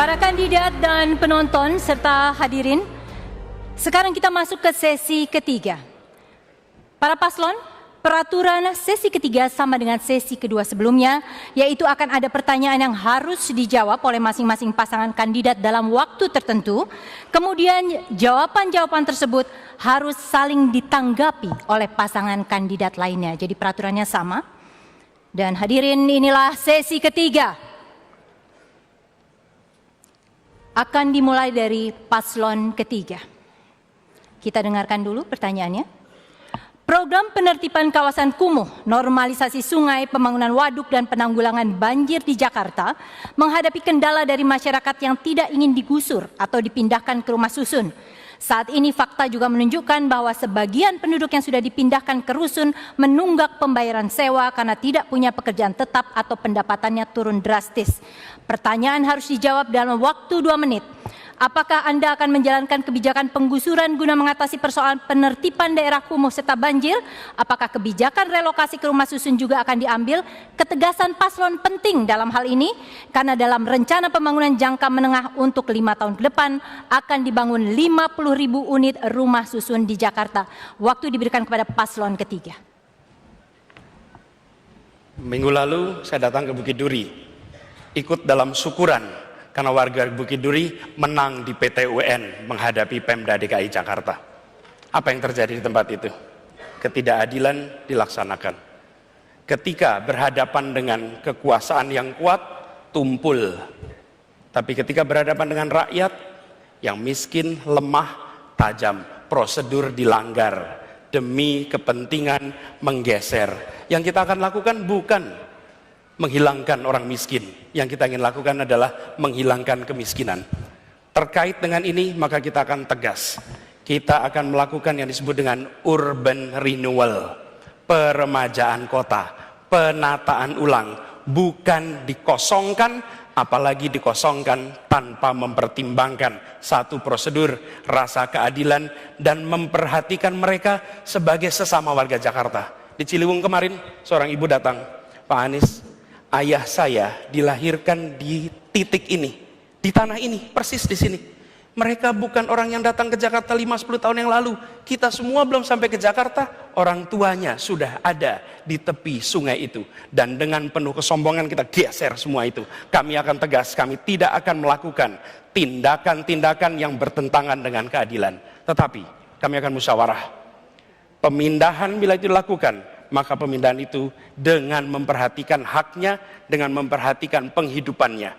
Para kandidat dan penonton serta hadirin, sekarang kita masuk ke sesi ketiga. Para paslon, peraturan sesi ketiga sama dengan sesi kedua sebelumnya, yaitu akan ada pertanyaan yang harus dijawab oleh masing-masing pasangan kandidat dalam waktu tertentu. Kemudian jawaban-jawaban tersebut harus saling ditanggapi oleh pasangan kandidat lainnya. Jadi peraturannya sama. Dan hadirin, inilah sesi ketiga. Akan dimulai dari paslon ketiga. Kita dengarkan dulu pertanyaannya. Program penertiban kawasan kumuh, normalisasi sungai, pembangunan waduk dan penanggulangan banjir di Jakarta menghadapi kendala dari masyarakat yang tidak ingin digusur atau dipindahkan ke rumah susun. Saat ini fakta juga menunjukkan bahwa sebagian penduduk yang sudah dipindahkan ke rusun menunggak pembayaran sewa karena tidak punya pekerjaan tetap atau pendapatannya turun drastis. Pertanyaan harus dijawab dalam waktu 2 menit. Apakah Anda akan menjalankan kebijakan penggusuran guna mengatasi persoalan penertiban daerah kumuh serta banjir? Apakah kebijakan relokasi ke rumah susun juga akan diambil? Ketegasan paslon penting dalam hal ini, karena dalam rencana pembangunan jangka menengah untuk 5 tahun ke depan akan dibangun 50.000 unit rumah susun di Jakarta. Waktu diberikan kepada paslon ketiga. Minggu lalu saya datang ke Bukit Duri, ikut dalam syukuran karena warga Bukit Duri menang di PT UN menghadapi Pemda DKI Jakarta. Apa yang terjadi di tempat itu? Ketidakadilan dilaksanakan. Ketika berhadapan dengan kekuasaan yang kuat, tumpul. Tapi ketika berhadapan dengan rakyat yang miskin, lemah, tajam, prosedur dilanggar demi kepentingan menggeser. Yang kita akan lakukan bukan menghilangkan orang miskin. Yang kita ingin lakukan adalah menghilangkan kemiskinan. Terkait dengan ini, maka kita akan tegas. Kita akan melakukan yang disebut dengan urban renewal, peremajaan kota, penataan ulang, bukan dikosongkan, apalagi dikosongkan tanpa mempertimbangkan satu prosedur, rasa keadilan, dan memperhatikan mereka sebagai sesama warga Jakarta. Di Ciliwung kemarin, seorang ibu datang, Pak Anies, ayah saya dilahirkan di titik ini, di tanah ini, persis di sini. Mereka bukan orang yang datang ke Jakarta 5-10 tahun yang lalu. Kita semua belum sampai ke Jakarta, orang tuanya sudah ada di tepi sungai itu. Dan dengan penuh kesombongan kita geser semua itu. Kami akan tegas, kami tidak akan melakukan tindakan-tindakan yang bertentangan dengan keadilan. Tetapi kami akan musyawarah. Pemindahan bila itu dilakukan, maka pemindahan itu dengan memperhatikan haknya, dengan memperhatikan penghidupannya.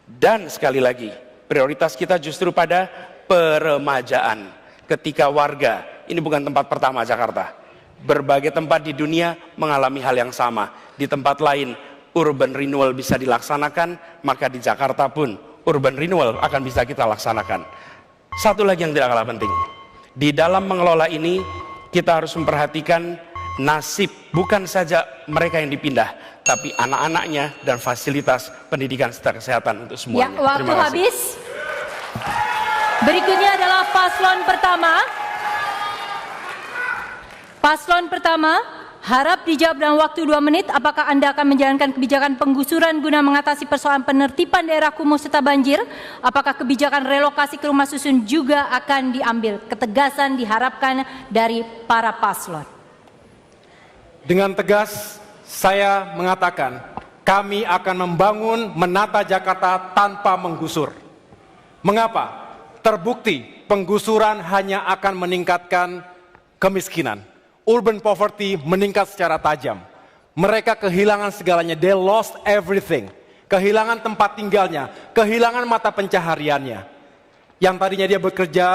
Dan sekali lagi, prioritas kita justru pada peremajaan. Ketika warga, ini bukan tempat pertama Jakarta, berbagai tempat di dunia mengalami hal yang sama. Di tempat lain, urban renewal bisa dilaksanakan, maka di Jakarta pun urban renewal akan bisa kita laksanakan. Satu lagi yang tidak kalah penting, di dalam mengelola ini, kita harus memperhatikan nasib bukan saja mereka yang dipindah, tapi anak-anaknya dan fasilitas pendidikan serta kesehatan untuk semuanya. Ya, waktu habis. Berikutnya adalah paslon pertama. Paslon pertama, harap dijawab dalam waktu 2 menit. Apakah Anda akan menjalankan kebijakan penggusuran guna mengatasi persoalan penertiban daerah kumuh serta banjir? Apakah kebijakan relokasi ke rumah susun juga akan diambil? Ketegasan diharapkan dari para paslon. Dengan tegas saya mengatakan, kami akan membangun menata Jakarta tanpa menggusur. Mengapa? Terbukti penggusuran hanya akan meningkatkan kemiskinan. Urban poverty meningkat secara tajam. Mereka kehilangan segalanya, they lost everything. Kehilangan tempat tinggalnya, kehilangan mata pencahariannya. Yang tadinya dia bekerja,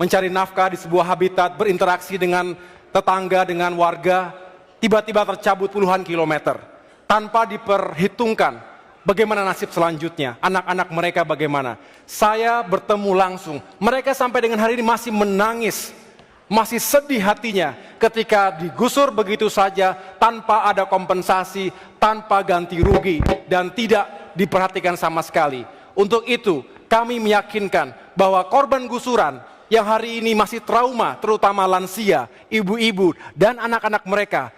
mencari nafkah di sebuah habitat, berinteraksi dengan tetangga, dengan warga, tiba-tiba tercabut puluhan kilometer tanpa diperhitungkan bagaimana nasib selanjutnya, anak-anak mereka bagaimana. Saya bertemu langsung, mereka sampai dengan hari ini masih menangis, masih sedih hatinya ketika digusur begitu saja tanpa ada kompensasi, tanpa ganti rugi, dan tidak diperhatikan sama sekali. Untuk itu kami meyakinkan bahwa korban gusuran yang hari ini masih trauma, terutama lansia, ibu-ibu dan anak-anak mereka,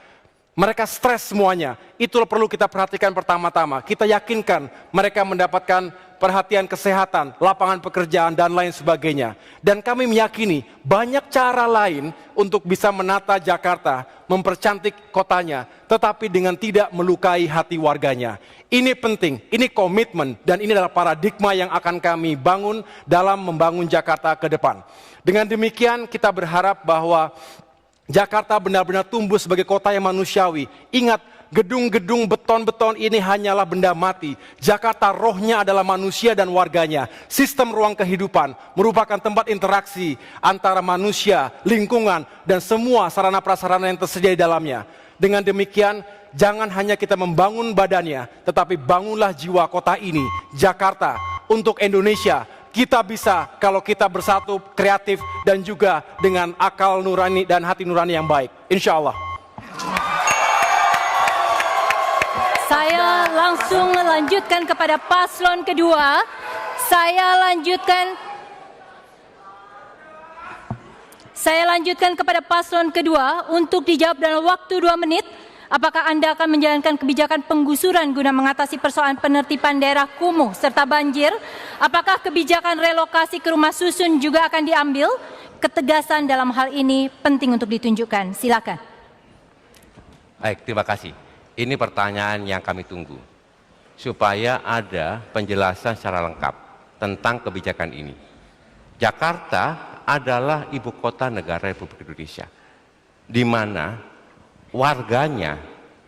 Mereka stres semuanya. Itulah perlu kita perhatikan pertama-tama. Kita yakinkan mereka mendapatkan perhatian kesehatan, lapangan pekerjaan, dan lain sebagainya. Dan kami meyakini banyak cara lain untuk bisa menata Jakarta, mempercantik kotanya, tetapi dengan tidak melukai hati warganya. Ini penting, ini komitmen, dan ini adalah paradigma yang akan kami bangun dalam membangun Jakarta ke depan. Dengan demikian kita berharap bahwa Jakarta benar-benar tumbuh sebagai kota yang manusiawi. Ingat, gedung-gedung beton-beton ini hanyalah benda mati. Jakarta rohnya adalah manusia dan warganya. Sistem ruang kehidupan merupakan tempat interaksi antara manusia, lingkungan, dan semua sarana prasarana yang tersedia di dalamnya. Dengan demikian, jangan hanya kita membangun badannya, tetapi bangunlah jiwa kota ini, Jakarta, untuk Indonesia. Kita bisa kalau kita bersatu, kreatif, dan juga dengan akal nurani dan hati nurani yang baik. Insya Allah. Saya langsung melanjutkan kepada paslon kedua. Saya lanjutkan kepada paslon kedua untuk dijawab dalam waktu 2 menit. Apakah Anda akan menjalankan kebijakan penggusuran guna mengatasi persoalan penertiban daerah kumuh serta banjir? Apakah kebijakan relokasi ke rumah susun juga akan diambil? Ketegasan dalam hal ini penting untuk ditunjukkan. Silakan. Baik, terima kasih. Ini pertanyaan yang kami tunggu, supaya ada penjelasan secara lengkap tentang kebijakan ini. Jakarta adalah ibu kota negara Republik Indonesia, di mana warganya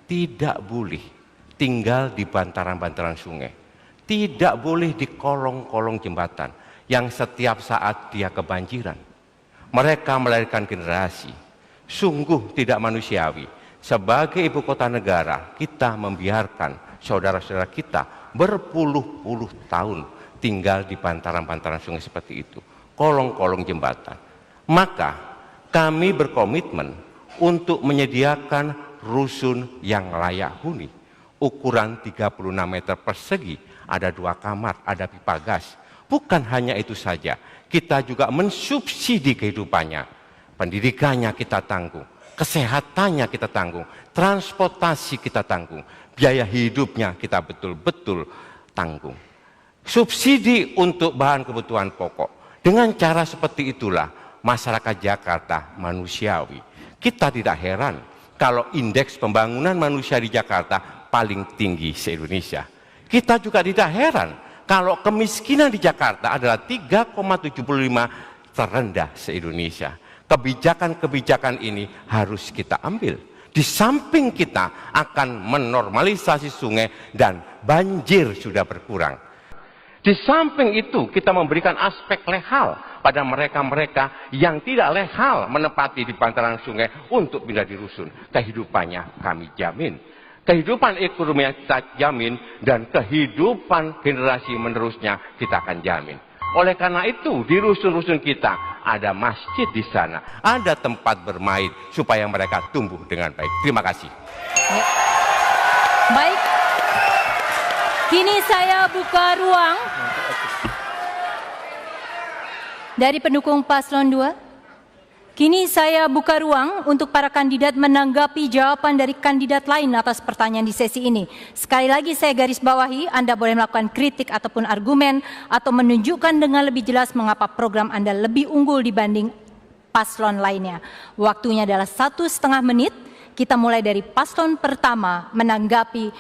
tidak boleh tinggal di bantaran-bantaran sungai, tidak boleh di kolong-kolong jembatan yang setiap saat dia kebanjiran. Mereka melahirkan generasi, sungguh tidak manusiawi. Sebagai ibu kota negara, kita membiarkan saudara-saudara kita berpuluh-puluh tahun tinggal di bantaran-bantaran sungai seperti itu, kolong-kolong jembatan. Maka kami berkomitmen untuk menyediakan rusun yang layak huni, ukuran 36 meter persegi, ada 2 kamar, ada pipa gas. Bukan hanya itu saja, kita juga mensubsidi kehidupannya, pendidikannya kita tanggung, kesehatannya kita tanggung, transportasi kita tanggung, biaya hidupnya kita betul-betul tanggung. Subsidi untuk bahan kebutuhan pokok. Dengan cara seperti itulah masyarakat Jakarta manusiawi. Kita tidak heran kalau indeks pembangunan manusia di Jakarta paling tinggi se-Indonesia. Kita juga tidak heran kalau kemiskinan di Jakarta adalah 3,75 terendah se-Indonesia. Kebijakan-kebijakan ini harus kita ambil. Di samping kita akan menormalisasi sungai dan banjir sudah berkurang. Di samping itu kita memberikan aspek legal pada mereka-mereka yang tidak legal menempati di bantaran sungai untuk pindah di rusun. Kehidupannya kami jamin. Kehidupan ekonomi yang kita jamin dan kehidupan generasi menerusnya kita akan jamin. Oleh karena itu, di rusun-rusun kita ada masjid di sana, ada tempat bermain supaya mereka tumbuh dengan baik. Terima kasih. Ya. Baik, kini saya buka ruang dari pendukung paslon 2. Kini saya buka ruang untuk para kandidat menanggapi jawaban dari kandidat lain atas pertanyaan di sesi ini. Sekali lagi saya garis bawahi, Anda boleh melakukan kritik ataupun argumen atau menunjukkan dengan lebih jelas mengapa program Anda lebih unggul dibanding paslon lainnya. Waktunya adalah 1,5 menit. Kita mulai dari paslon pertama menanggapi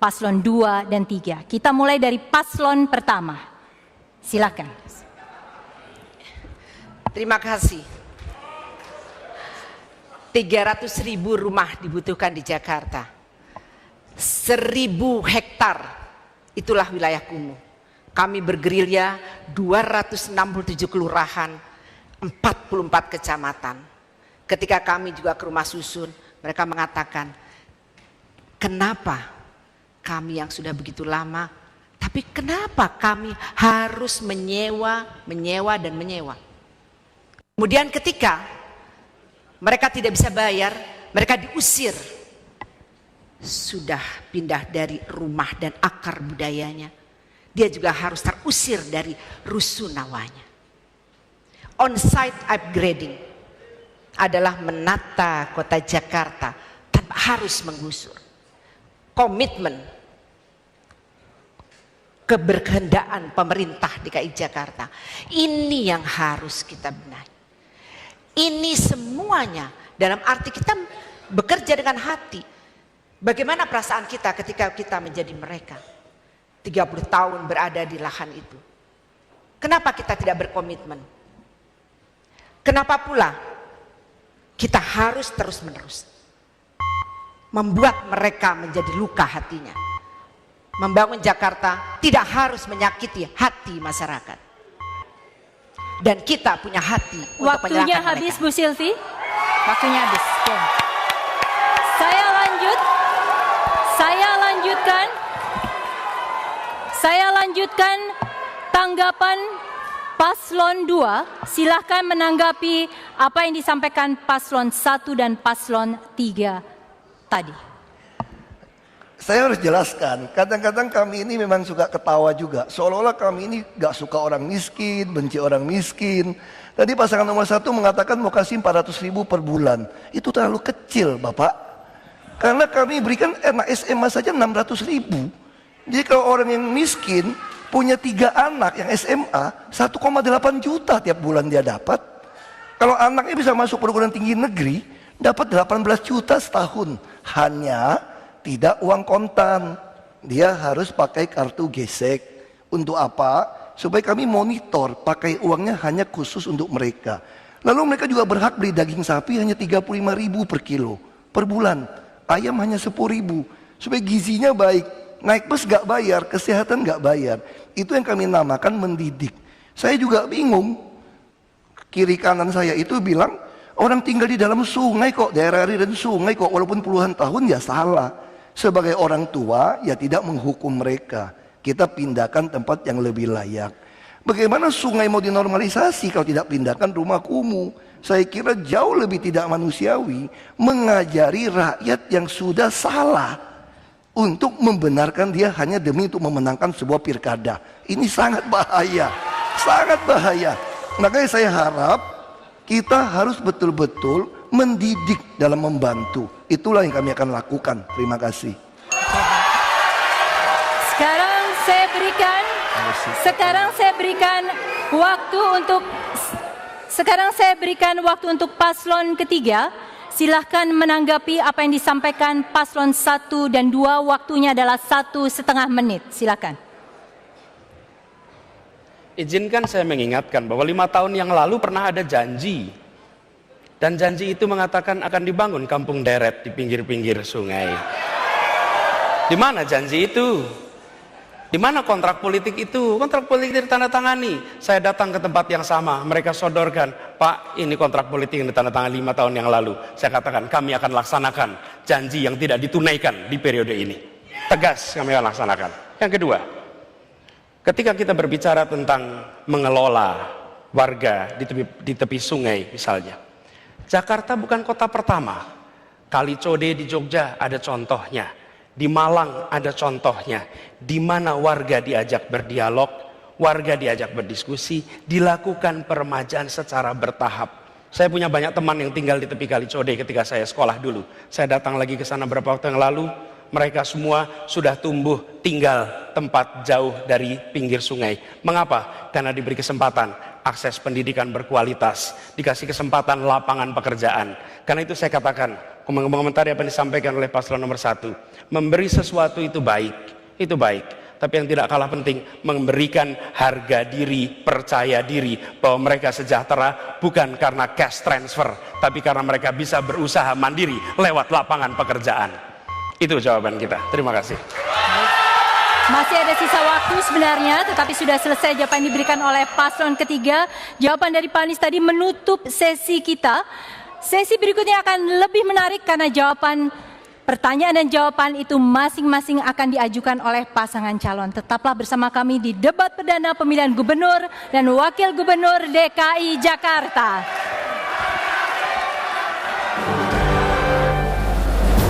paslon 2 dan 3. Kita mulai dari paslon pertama. Silakan. Terima kasih. 300.000 rumah dibutuhkan di Jakarta. 1.000 hektar, itulah wilayah kumuh. Kami bergerilya 267 kelurahan, 44 kecamatan. Ketika kami juga ke rumah susun, mereka mengatakan, kenapa kami yang sudah begitu lama, tapi kenapa kami harus menyewa. Kemudian ketika mereka tidak bisa bayar, mereka diusir. Sudah pindah dari rumah dan akar budayanya, dia juga harus terusir dari rusunawanya. On-site upgrading adalah menata kota Jakarta tanpa harus menggusur. Komitmen keberkehendaan pemerintah DKI Jakarta. Ini yang harus kita benahi. Ini semuanya dalam arti kita bekerja dengan hati. Bagaimana perasaan kita ketika kita menjadi mereka? 30 tahun berada di lahan itu. Kenapa kita tidak berkomitmen? Kenapa pula kita harus terus-menerus membuat mereka menjadi luka hatinya? Membangun Jakarta tidak harus menyakiti hati masyarakat. Dan kita punya hati untuk Waktunya menyerahkan habis, mereka. Bu Silvi. Waktunya habis. Oke. Saya lanjutkan tanggapan Paslon 2. Silahkan menanggapi apa yang disampaikan Paslon 1 dan Paslon 3 tadi. Saya harus jelaskan, kadang-kadang kami ini memang suka ketawa juga. Seolah-olah kami ini gak suka orang miskin, benci orang miskin. Tadi pasangan nomor 1 mengatakan mau kasih 400.000 per bulan. Itu terlalu kecil, Bapak. Karena kami berikan anak SMA saja 600.000. Jadi kalau orang yang miskin punya 3 anak yang SMA, 1,8 juta tiap bulan dia dapat. Kalau anaknya bisa masuk perguruan tinggi negeri, dapat 18 juta setahun. Hanya tidak uang kontan, dia harus pakai kartu gesek. Untuk apa? Supaya kami monitor, pakai uangnya hanya khusus untuk mereka. Lalu mereka juga berhak beli daging sapi hanya 35.000 per kilo per bulan. Ayam hanya 10.000, supaya gizinya baik. Naik bus gak bayar, kesehatan gak bayar. Itu yang kami namakan mendidik. Saya juga bingung. Kiri kanan saya itu bilang, orang tinggal di dalam sungai kok, daerah aliran sungai kok, walaupun puluhan tahun ya salah. Sebagai orang tua ya tidak menghukum mereka. Kita pindahkan tempat yang lebih layak. Bagaimana sungai mau dinormalisasi kalau tidak pindahkan rumah kumuh? Saya kira jauh lebih tidak manusiawi mengajari rakyat yang sudah salah untuk membenarkan dia hanya demi untuk memenangkan sebuah pilkada. Ini sangat bahaya, sangat bahaya. Makanya saya harap kita harus betul-betul mendidik dalam membantu. Itulah yang kami akan lakukan. Terima kasih. Sekarang saya berikan waktu untuk paslon ketiga. Silahkan menanggapi apa yang disampaikan paslon 1 dan 2. Waktunya adalah 1,5 menit. Silahkan. Izinkan saya mengingatkan bahwa 5 tahun yang lalu pernah ada janji. Dan janji itu mengatakan akan dibangun kampung deret di pinggir-pinggir sungai. Di mana janji itu? Di mana kontrak politik itu? Kontrak politik ditandatangani. Saya datang ke tempat yang sama, mereka sodorkan, Pak, ini kontrak politik yang ditandatangani 5 tahun yang lalu. Saya katakan, kami akan laksanakan janji yang tidak ditunaikan di periode ini. Tegas kami akan laksanakan. Yang kedua, ketika kita berbicara tentang mengelola warga di tepi sungai misalnya, Jakarta bukan kota pertama. Kali Code di Jogja ada contohnya. Di Malang ada contohnya. Di mana warga diajak berdialog, warga diajak berdiskusi, dilakukan peremajaan secara bertahap. Saya punya banyak teman yang tinggal di tepi Kali Code ketika saya sekolah dulu. Saya datang lagi ke sana beberapa waktu yang lalu. Mereka semua sudah tumbuh tinggal tempat jauh dari pinggir sungai. Mengapa? Karena diberi kesempatan akses pendidikan berkualitas, dikasih kesempatan lapangan pekerjaan. Karena itu saya katakan, komentari apa yang disampaikan oleh paslon nomor 1, memberi sesuatu itu baik, tapi yang tidak kalah penting, memberikan harga diri, percaya diri bahwa mereka sejahtera bukan karena cash transfer, tapi karena mereka bisa berusaha mandiri lewat lapangan pekerjaan. Itu jawaban kita. Terima kasih. Masih ada sisa waktu sebenarnya, tetapi sudah selesai jawaban yang diberikan oleh paslon ketiga. Jawaban dari Pak Anies tadi menutup sesi kita. Sesi berikutnya akan lebih menarik karena pertanyaan dan jawaban itu masing-masing akan diajukan oleh pasangan calon. Tetaplah bersama kami di debat perdana pemilihan gubernur dan wakil gubernur DKI Jakarta.